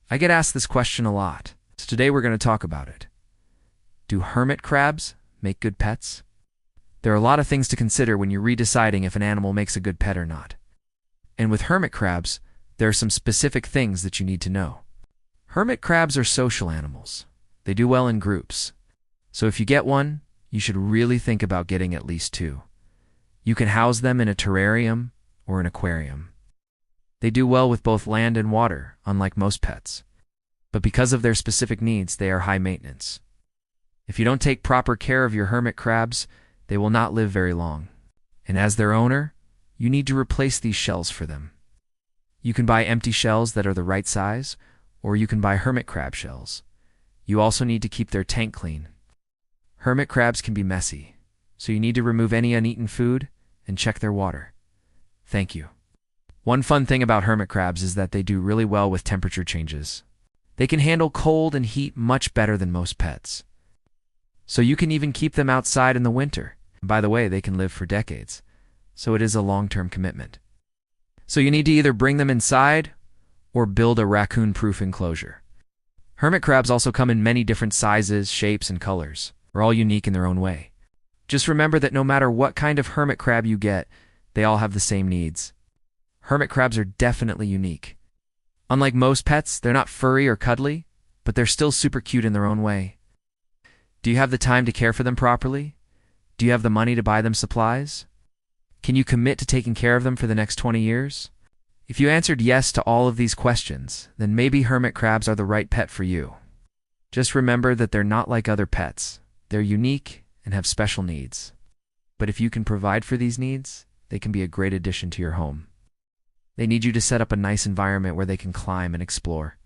I get asked this question a lot, so today we're going to talk about it. Do hermit crabs make good pets? There are a lot of things to consider when you're deciding if an animal makes a good pet or not. And with hermit crabs, there are some specific things that you need to know. Hermit crabs are social animals. They do well in groups. So if you get one, you should really think about getting at least two. You can house them in a terrarium or an aquarium. They do well with both land and water, unlike most pets. But because of their specific needs, they are high maintenance. If you don't take proper care of your hermit crabs, they will not live very long. And as their owner, you need to replace these shells for them. You can buy empty shells that are the right size, or you can buy hermit crab shells. You also need to keep their tank clean. Hermit crabs can be messy, so you need to remove any uneaten food and check their water. Thank you. One fun thing about hermit crabs is that they do really well with temperature changes. They can handle cold and heat much better than most pets. So you can even keep them outside in the winter. And by the way, they can live for decades, so it is a long-term commitment. So you need to either bring them inside or build a raccoon-proof enclosure. Hermit crabs also come in many different sizes, shapes, and colors. They're all unique in their own way. Just remember that no matter what kind of hermit crab you get, they all have the same needs. Hermit crabs are definitely unique. Unlike most pets, they're not furry or cuddly, but they're still super cute in their own way. Do you have the time to care for them properly? Do you have the money to buy them supplies? Can you commit to taking care of them for the next 20 years? If you answered yes to all of these questions, then maybe hermit crabs are the right pet for you. Just remember that they're not like other pets. They're unique and have special needs. But if you can provide for these needs, they can be a great addition to your home. They need you to set up a nice environment where they can climb and explore.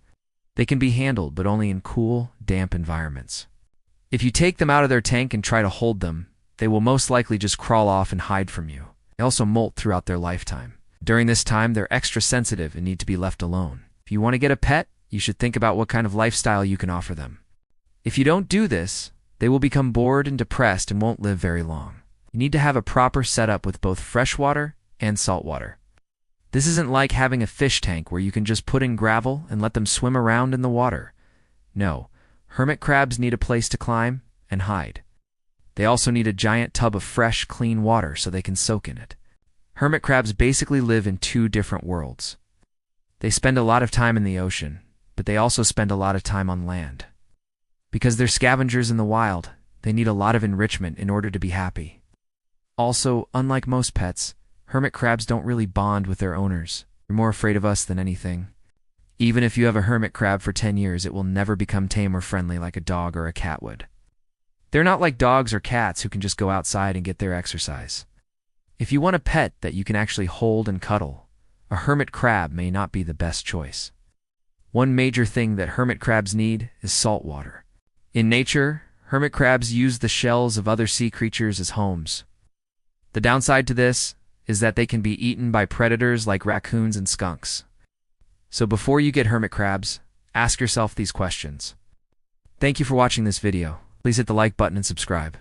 They can be handled, but only in cool, damp environments. If you take them out of their tank and try to hold them, they will most likely just crawl off and hide from you. They also molt throughout their lifetime. During this time, they're extra sensitive and need to be left alone. If you want to get a pet, you should think about what kind of lifestyle you can offer them. If you don't do this, they will become bored and depressed and won't live very long. You need to have a proper setup with both freshwater and saltwater. This isn't like having a fish tank where you can just put in gravel and let them swim around in the water. No, hermit crabs need a place to climb and hide. They also need a giant tub of fresh, clean water so they can soak in it. Hermit crabs basically live in two different worlds. They spend a lot of time in the ocean, but they also spend a lot of time on land. Because they're scavengers in the wild, they need a lot of enrichment in order to be happy. Also, unlike most pets, hermit crabs don't really bond with their owners. They're more afraid of us than anything. Even if you have a hermit crab for 10 years, it will never become tame or friendly like a dog or a cat would. They're not like dogs or cats who can just go outside and get their exercise. If you want a pet that you can actually hold and cuddle, a hermit crab may not be the best choice. One major thing that hermit crabs need is salt water. In nature, hermit crabs use the shells of other sea creatures as homes. The downside to this is that they can be eaten by predators like raccoons and skunks. So before you get hermit crabs, ask yourself these questions. Thank you for watching this video. Please hit the like button and subscribe.